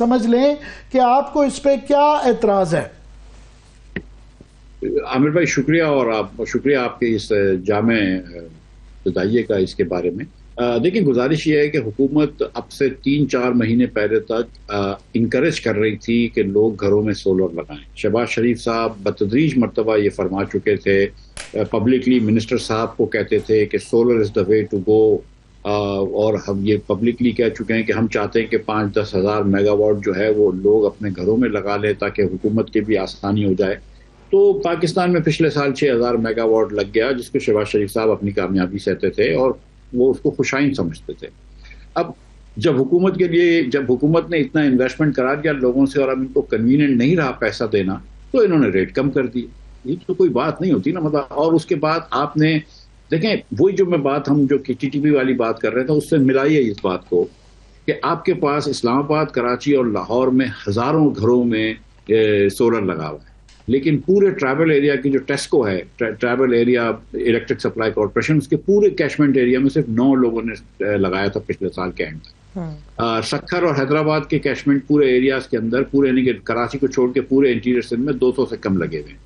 समझ लें कि आपको इस पे क्या एतराज है। आमिर भाई शुक्रिया, और शुक्रिया आपके इस जामे बताइए का इसके बारे में। देखिए, गुजारिश ये है कि हुकूमत अब से 3-4 महीने पहले तक इनकरेज कर रही थी कि लोग घरों में सोलर लगाएं। शहबाज शरीफ साहब बतदरीज मरतबा ये फरमा चुके थे, पब्लिकली मिनिस्टर साहब को कहते थे कि solar is the way to go, और हम ये पब्लिकली कह चुके हैं कि हम चाहते हैं कि 5-10 हज़ार मेगावाट जो है वो लोग अपने घरों में लगा लें ताकि हुकूमत की भी आसानी हो जाए। तो पाकिस्तान में पिछले साल 6,000 मेगावाट लग गया, जिसको शहबाज शरीफ साहब अपनी कामयाबी सहते थे और वो उसको खुशाइन समझते थे। अब जब हुकूमत ने इतना इन्वेस्टमेंट करा दिया लोगों से और अब इनको कन्वीनियंट नहीं रहा पैसा देना, तो इन्होंने रेट कम कर दी। ये तो कोई बात नहीं होती ना, मतलब। और उसके बाद आपने देखें, वही जो मैं बात हम जो TTP वाली बात कर रहे थे उससे मिलाइए इस बात को कि आपके पास इस्लामाबाद, कराची और लाहौर में हजारों घरों में सोलर लगा हुआ है, लेकिन पूरे ट्राइबल एरिया की जो टेस्को है, tribal area electric supply corporation, उसके पूरे कैशमेंट एरिया में सिर्फ 9 लोगों ने लगाया था पिछले साल के एंड तक। सक्खर और हैदराबाद के कैशमेंट पूरे एरियाज के अंदर, पूरे यानी कि कराची को छोड़ के पूरे इंटीरियर सिंध में 200 से कम लगे हुए हैं।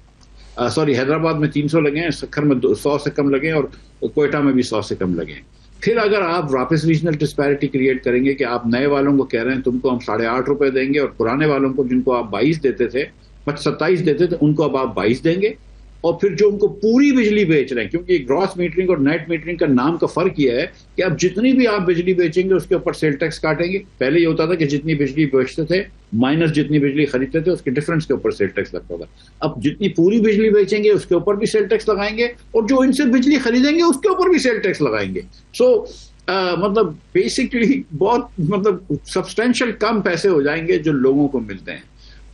सॉरी, हैदराबाद में 300 लगे हैं, सक्खर में 100 से कम लगे हैं, और कोयटा में भी 100 से कम लगे हैं। फिर अगर आप वापस रीजनल डिस्पैरिटी क्रिएट करेंगे कि आप नए वालों को कह रहे हैं तुमको हम 8.5 रुपए देंगे, और पुराने वालों को जिनको आप 22 देते थे, 27 देते थे, उनको अब आप 22 देंगे, और फिर जो उनको पूरी बिजली बेच रहे हैं, क्योंकि ग्रॉस मीटरिंग और नेट मीटरिंग का नाम का फर्क यह है कि अब जितनी भी आप बिजली बेचेंगे उसके ऊपर सेल टैक्स काटेंगे। पहले ये होता था कि जितनी बिजली बेचते थे माइनस जितनी बिजली खरीदते थे, उसके डिफरेंस के ऊपर सेल टैक्स लगता था। अब जितनी पूरी बिजली बेचेंगे उसके ऊपर भी सेल टैक्स लगाएंगे, और जो इनसे बिजली खरीदेंगे उसके ऊपर भी सेल टैक्स लगाएंगे। मतलब बेसिकली बहुत मतलब सब्सटेंशियल कम पैसे हो जाएंगे जो लोगों को मिलते हैं।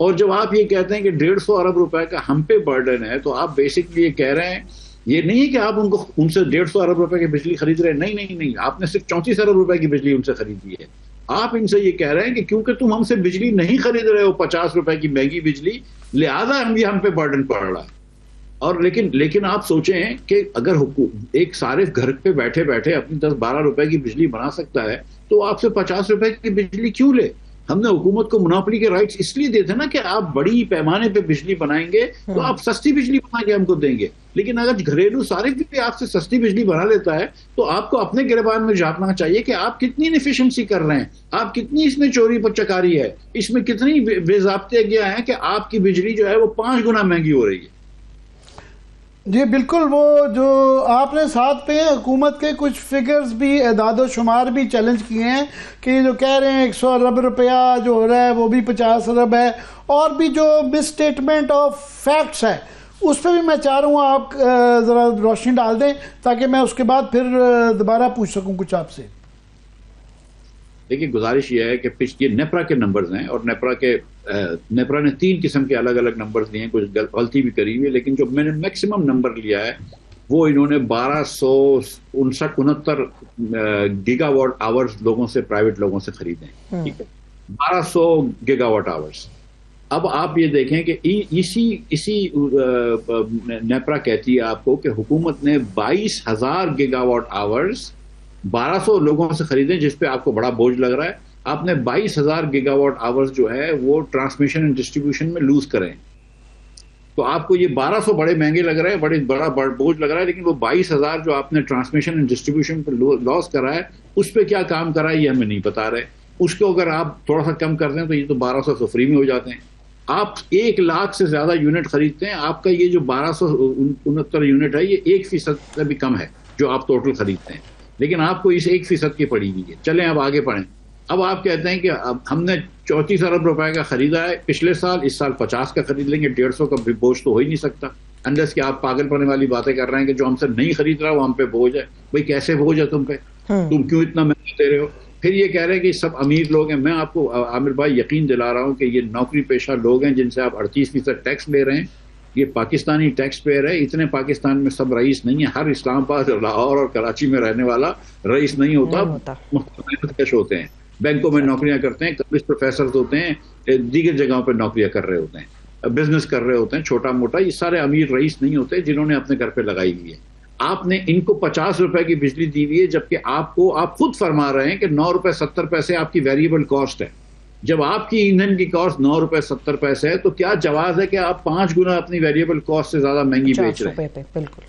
और जब आप ये कहते हैं कि 150 अरब रुपए का हम पे बर्डन है, तो आप बेसिकली ये कह रहे हैं, ये नहीं है कि आप उनसे 150 अरब रुपए की बिजली खरीद रहे हैं, नहीं नहीं नहीं, आपने सिर्फ 34 अरब रुपए की बिजली उनसे खरीदी है। आप इनसे ये कह रहे हैं कि क्योंकि तुम हमसे बिजली नहीं खरीद रहे हो 50 रुपए की महंगी बिजली, लिहाजा हम पे बर्डन पड़ रहा है। और लेकिन आप सोचें कि अगर एक सारे घर पे बैठे बैठे अपनी 10-12 रुपए की बिजली बना सकता है, तो आपसे 50 रुपए की बिजली क्यों ले? हमने हुकूमत को मोनोपोली के राइट्स इसलिए दिए थे ना कि आप बड़ी पैमाने पे बिजली बनाएंगे तो आप सस्ती बिजली बना के हमको देंगे। लेकिन अगर घरेलू सारिफ भी आपसे सस्ती बिजली बना लेता है, तो आपको अपने गिरबान में झांकना चाहिए कि आप कितनी इनएफिशिएंसी कर रहे हैं, आप कितनी इसमें चोरी चकारी है, इसमें कितनी बेज़ाब्ते गया है कि आपकी बिजली जो है वो 5 गुना महंगी हो रही है। जी बिल्कुल, वो जो आपने साथ पे हुकूमत के कुछ फिगर्स भी, एदाद शुमार भी चैलेंज किए हैं कि जो कह रहे हैं 100 अरब रुपया जो हो रहा है वो भी 50 अरब है, और भी जो मिस स्टेटमेंट ऑफ फैक्ट्स है उस पर भी मैं चाह रहा हूँ आप ज़रा रोशनी डाल दें ताकि मैं उसके बाद फिर दोबारा पूछ सकूँ कुछ आपसे। देखिए, गुजारिश ये है कि ये नेपरा के नंबर्स हैं, और नेपरा ने 3 किस्म के अलग अलग नंबर्स दिए हैं, कुछ गलती भी करी हुई है, लेकिन जो मैंने मैक्सिमम नंबर लिया है वो इन्होंने 1269 गीगावाट आवर्स लोगों से, प्राइवेट लोगों से खरीदे हैं। ठीक है, 1200 गीगावाट आवर्स। अब आप ये देखें कि इसी नेपरा कहती है आपको कि हुकूमत ने 22,000 गीगावाट आवर्स 1200 लोगों से खरीदे, जिसपे आपको बड़ा बोझ लग रहा है। आपने 22,000 गीगावाट आवर्स जो है वो ट्रांसमिशन एंड डिस्ट्रीब्यूशन में लूज करें, तो आपको ये 1200 बड़े महंगे लग रहे हैं, बड़ा बोझ लग रहा है, लेकिन वो 22,000 जो आपने ट्रांसमिशन एंड डिस्ट्रीब्यूशन पर लॉस करा है, उस पर क्या काम करा है ये हमें नहीं बता रहे। उसको अगर आप थोड़ा सा कम कर दें तो ये तो 1200 तो फ्री में हो जाते हैं। आप 1 लाख से ज्यादा यूनिट खरीदते हैं, आपका ये जो 1269 यूनिट है ये 1% से भी कम है जो आप टोटल खरीदते हैं, लेकिन आपको इस 1% की पड़ी हुई है। चलें अब आगे बढ़ें। अब आप कहते हैं कि अब हमने 34 अरब रुपए का खरीदा है पिछले साल, इस साल 50 का खरीद लेंगे, 150 का बोझ तो हो ही नहीं सकता, अनलेस कि आप पागल पने वाली बातें कर रहे हैं कि जो हमसे नहीं खरीद रहा वो हम पे बोझ है। भाई कैसे बोझ है तुम पे? तुम क्यों इतना महंगा दे रहे हो? फिर ये कह रहे हैं कि सब अमीर लोग हैं। मैं आपको आमिर भाई यकीन दिला रहा हूँ कि ये नौकरी पेशा लोग हैं जिनसे आप 38% टैक्स ले रहे हैं। ये पाकिस्तानी टैक्स पेयर है। इतने पाकिस्तान में सब रईस नहीं है, हर इस्लामाबाद, लाहौर और कराची में रहने वाला रईस नहीं होता, मुख्तलिफ होते हैं, बैंकों में नौकरियां करते हैं, कॉलेज प्रोफेसर होते हैं, दीगर जगहों पर नौकरियां कर रहे होते हैं, बिजनेस कर रहे होते हैं छोटा मोटा। ये सारे अमीर रईस नहीं होते जिन्होंने अपने घर पे लगाई हुई है। आपने इनको 50 रुपए की बिजली दी हुई है, जबकि आप खुद फरमा रहे हैं कि 9 रुपए 70 पैसे आपकी वेरिएबल कॉस्ट है। जब आपकी ईंधन की कॉस्ट 9 रुपए 70 पैसे है, तो क्या जवाब है कि आप 5 गुना अपनी वेरिएबल कॉस्ट से ज्यादा महंगी बेच रहे हैं? बिल्कुल।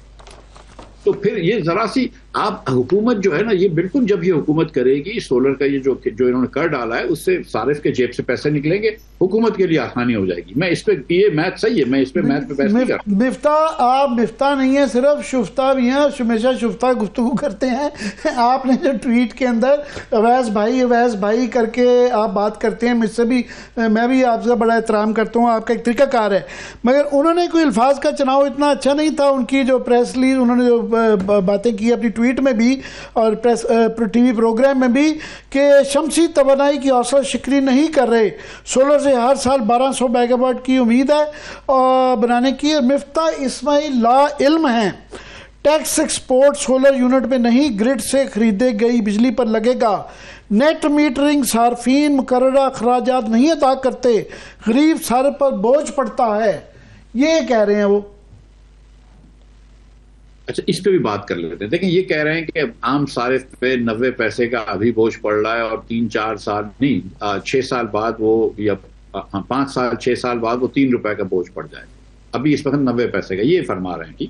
तो फिर ये जरा सी आप हुकूमत जो है ना, ये बिल्कुल जब ये हुकूमत करेगी सोलर का ये जो इन्होंने कर डाला है, उससे सारिफ के जेब से पैसे निकलेंगे, हुकूमत के लिए आसानी हो जाएगी। मैं इस पे, ये मैथ सही है, मैं इस पे मैथ पे बहस नहीं कर रहा। मिफ्ता, आप मिफ्ता नहीं है, सिर्फ शुफ्ता भी हैं, हमेशा शुफ्ता गुफ्तगू करते हैं। आपने जो ट्वीट के अंदर अवैस भाई करके आप बात करते हैं, मुझसे भी, मैं भी आपसे बड़ा एहतराम करता हूँ, आपका एक तरीकाकार है, मगर उन्होंने कोई अल्फाज का चुनाव इतना अच्छा नहीं था। उनकी जो प्रेस रिलीज, उन्होंने जो बातें की अपनी ट्वीट में भी और प्रेस टीवी प्रोग्राम में भी, कि शमसी तवानाई की हौसला शिकरी नहीं कर रहे, सोलर से हर साल 1200 मेगावाट की उम्मीद है और बनाने की। मिफ्ता इस्माइल ला इल्म है, टैक्स एक्सपोर्ट सोलर यूनिट में नहीं, ग्रिड से खरीदे गई बिजली पर लगेगा। नेट मीटरिंग सार्फिन मुकर्ररा अखराजात नहीं अदा करते, गरीब सर पर बोझ पड़ता है, ये कह रहे हैं वो। अच्छा, इस पे भी बात कर लेते हैं। देखिए, ये कह रहे हैं कि आम सारिफ पे 90 पैसे का अभी बोझ पड़ रहा है और 3-4 साल नहीं, 6 साल बाद वो, या 5 साल 6 साल बाद वो 3 रुपए का बोझ पड़ जाए। अभी इस वक्त 90 पैसे का ये फरमा रहे हैं। कि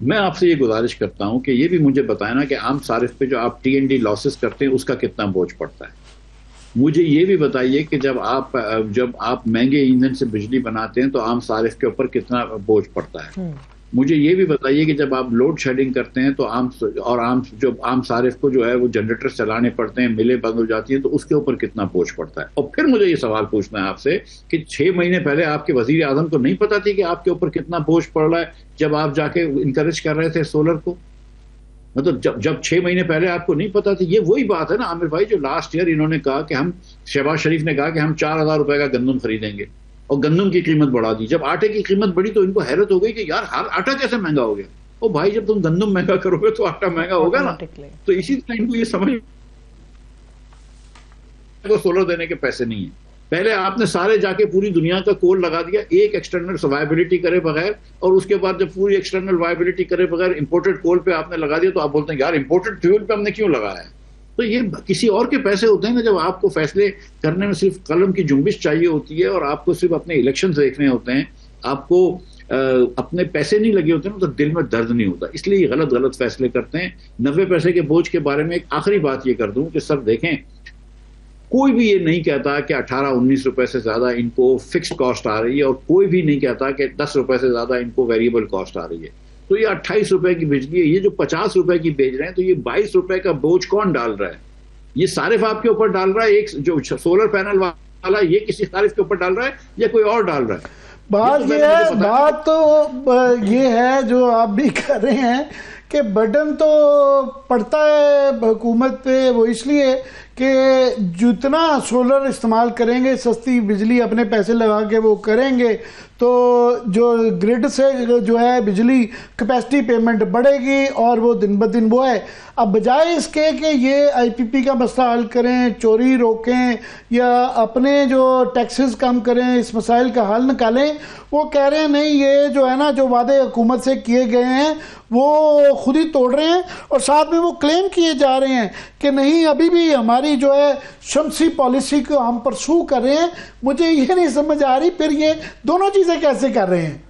मैं आपसे ये गुजारिश करता हूं कि ये भी मुझे बताए ना कि आम सारिफ पे जो आप TND लॉसेस करते हैं उसका कितना बोझ पड़ता है। मुझे ये भी बताइए कि जब आप महंगे ईंधन से बिजली बनाते हैं तो आम सारिफ के ऊपर कितना बोझ पड़ता है। मुझे ये भी बताइए कि जब आप लोड शेडिंग करते हैं तो आम सारिफ को जो है वो जनरेटर चलाने पड़ते हैं, मिलें बंद हो जाती हैं, तो उसके ऊपर कितना बोझ पड़ता है। और फिर मुझे ये सवाल पूछना है आपसे कि 6 महीने पहले आपके वजीर आजम को नहीं पता थी कि आपके ऊपर कितना बोझ पड़ रहा है, जब आप जाके इंकरेज कर रहे थे सोलर को? मतलब जब 6 महीने पहले आपको नहीं पता थी। ये वही बात है ना आमिर भाई, जो लास्ट ईयर इन्होंने कहा कि हम, शहबाज शरीफ ने कहा कि हम 4000 रुपए का गंदम खरीदेंगे और गंदम की कीमत बढ़ा दी। जब आटे की कीमत बढ़ी तो इनको हैरत हो गई कि यार हर आटा कैसे महंगा हो गया। ओ भाई, जब तुम गंदम महंगा करोगे तो आटा महंगा होगा ना। तो इसी तरह इनको ये समझ को सोलर देने के पैसे नहीं है। पहले आपने सारे जाके पूरी दुनिया का कोल लगा दिया एक एक्सटर्नल वायबिलिटी करे बगैर, और उसके बाद जब पूरी एक्सटर्नल वायबिलिटी करे बगैर इंपोर्टेड कोल पे आपने लगा दिया, तो आप बोलते हैं यार इंपोर्टेड फ्यूल पे हमने क्यों लगाया है। तो ये किसी और के पैसे होते हैं ना, जब आपको फैसले करने में सिर्फ कलम की जुम्बिश चाहिए होती है और आपको सिर्फ अपने इलेक्शन देखने होते हैं, आपको अपने पैसे नहीं लगे होते ना, तो दिल में दर्द नहीं होता, इसलिए गलत फैसले करते हैं। 90 पैसे के बोझ के बारे में एक आखिरी बात ये कर दूं कि सब देखें, कोई भी ये नहीं कहता कि 18-19 रुपए से ज्यादा इनको फिक्स कॉस्ट आ रही है, और कोई भी नहीं कहता कि 10 रुपए से ज्यादा इनको वेरिएबल कॉस्ट आ रही है। तो ये 28 रुपए की बिजली है, ये जो 50 रुपए की बेच रहे हैं, तो ये 22 रुपए का बोझ कौन डाल रहा है? ये सारिफ आपके ऊपर डाल रहा है, एक जो सोलर पैनल वाला ये किसी सारिफ के ऊपर डाल रहा है या कोई और डाल रहा है? बात तो ये है जो आप भी कर रहे हैं कि बटन तो पड़ता है हुकूमत पे, वो इसलिए कि जितना सोलर इस्तेमाल करेंगे, सस्ती बिजली अपने पैसे लगा के वो करेंगे, तो जो ग्रिड से जो है बिजली कैपेसिटी पेमेंट बढ़ेगी और वो दिन ब दिन वो है। अब बजाय इसके कि ये IPP का मसला हल करें, चोरी रोकें या अपने जो टैक्सेस कम करें, इस मसाइल का हल निकालें, वो कह रहे हैं नहीं, ये जो है ना, जो वादे हुकूमत से किए गए हैं वो खुद ही तोड़ रहे हैं। और साथ में वो क्लेम किए जा रहे हैं कि नहीं, अभी भी हमारी जो है शमसी पॉलिसी को हम परसू कर रहे हैं। मुझे ये नहीं समझ आ रही फिर ये दोनों चीजें कैसे कर रहे हैं।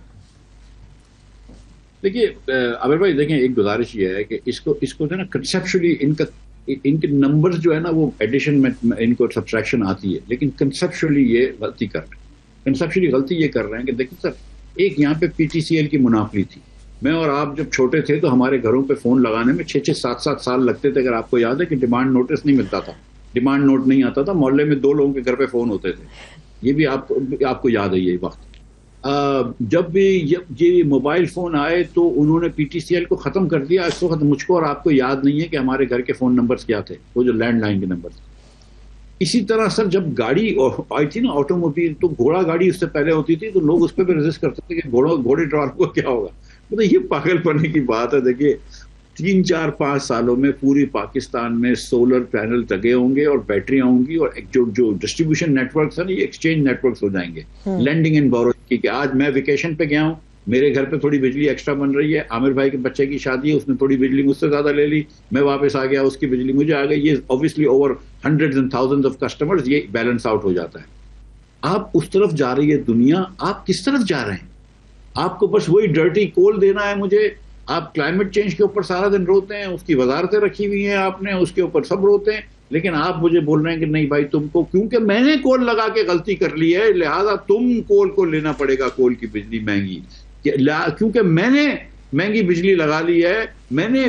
देखिए आमिर भाई, देखें, एक गुजारिश ये है कि इसको जो है ना कंसेप्चुअली इनके नंबर्स जो है ना वो एडिशन में इनको सब्ट्रैक्शन आती है, लेकिन कंसेप्चुअली ये गलती कर रहे हैं। कंसेप्चुअली गलती ये कर रहे हैं कि देखिए सर, एक यहाँ पे PTCL की मुनाफली थी। मैं और आप जब छोटे थे तो हमारे घरों पे फोन लगाने में 6-6, 7-7 साल लगते थे। अगर आपको याद है कि डिमांड नोटिस नहीं मिलता था, डिमांड नोट नहीं आता था, मोहल्ले में 2 लोगों के घर पे फोन होते थे। ये भी आपको याद है ये वक्त। जब भी ये मोबाइल फोन आए तो उन्होंने PTCL को खत्म कर दिया। इस वक्त मुझको और आपको याद नहीं है कि हमारे घर के फोन नंबर्स क्या थे, वो जो लैंडलाइन के नंबर थे। इसी तरह सर, जब गाड़ी आई थी ना ऑटोमोबाइल, तो घोड़ा गाड़ी उससे पहले होती थी, तो लोग उस पर भी रेजिस्ट करते थे कि घोड़े ड्राइवर को क्या होगा। मतलब ये पागलपने की बात है। देखिए, 3-4-5 सालों में पूरी पाकिस्तान में सोलर पैनल लगे होंगे और बैटरियां होंगी, और जो डिस्ट्रीब्यूशन नेटवर्क्स है ना, ये एक्सचेंज नेटवर्क्स हो जाएंगे, लेंडिंग एंड बोरोइंग की। आज मैं वेकेशन पे गया हूँ, मेरे घर पे थोड़ी बिजली एक्स्ट्रा बन रही है, आमिर भाई के बच्चे की शादी है, उसने थोड़ी बिजली मुझसे ज्यादा ले ली, मैं वापस आ गया, उसकी बिजली मुझे आ गई, ये obviously over hundreds and thousands of customers, ये बैलेंस आउट हो जाता है। आप उस तरफ जा रही है दुनिया, आप किस तरफ जा रहे हैं? आपको बस वही डर्टी कोल देना है मुझे। आप क्लाइमेट चेंज के ऊपर सारा दिन रोते हैं, उसकी वजारतें रखी हुई हैं आपने, उसके ऊपर सब रोते हैं, लेकिन आप मुझे बोल रहे हैं कि नहीं भाई तुमको, क्योंकि मैंने कोल लगा के गलती कर ली है लिहाजा तुम कोल को लेना पड़ेगा, कोल की बिजली महंगी, क्योंकि मैंने महंगी बिजली लगा ली है, मैंने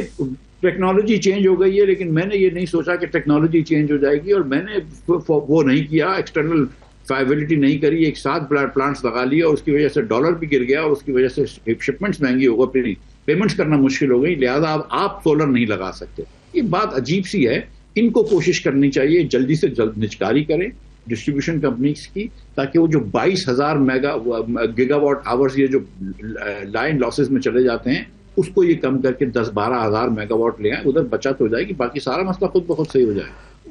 टेक्नोलॉजी चेंज हो गई है, लेकिन मैंने ये नहीं सोचा कि टेक्नोलॉजी चेंज हो जाएगी, और मैंने वो नहीं किया, एक्सटर्नल फाइबिलिटी नहीं करी, एक साथ प्लांट्स लगा लिया, और उसकी वजह से डॉलर भी गिर गया, और उसकी वजह से शिपमेंट्स महंगी हो गई, फिर पेमेंट्स करना मुश्किल हो गई, लिहाजा अब आप सोलर नहीं लगा सकते। ये बात अजीब सी है। इनको कोशिश करनी चाहिए जल्दी से जल्द निचकारी करें डिस्ट्रीब्यूशन कंपनीज की, ताकि वो जो 22,000 गीगावाट आवर्स ये जो लाइन लॉसेस में चले जाते हैं, उसको ये कम करके 10-12 हज़ार मेगावाट ले आए, उधर बचत हो जाएगी, बाकी सारा मसला खुद ब खुद सही हो जाएगा।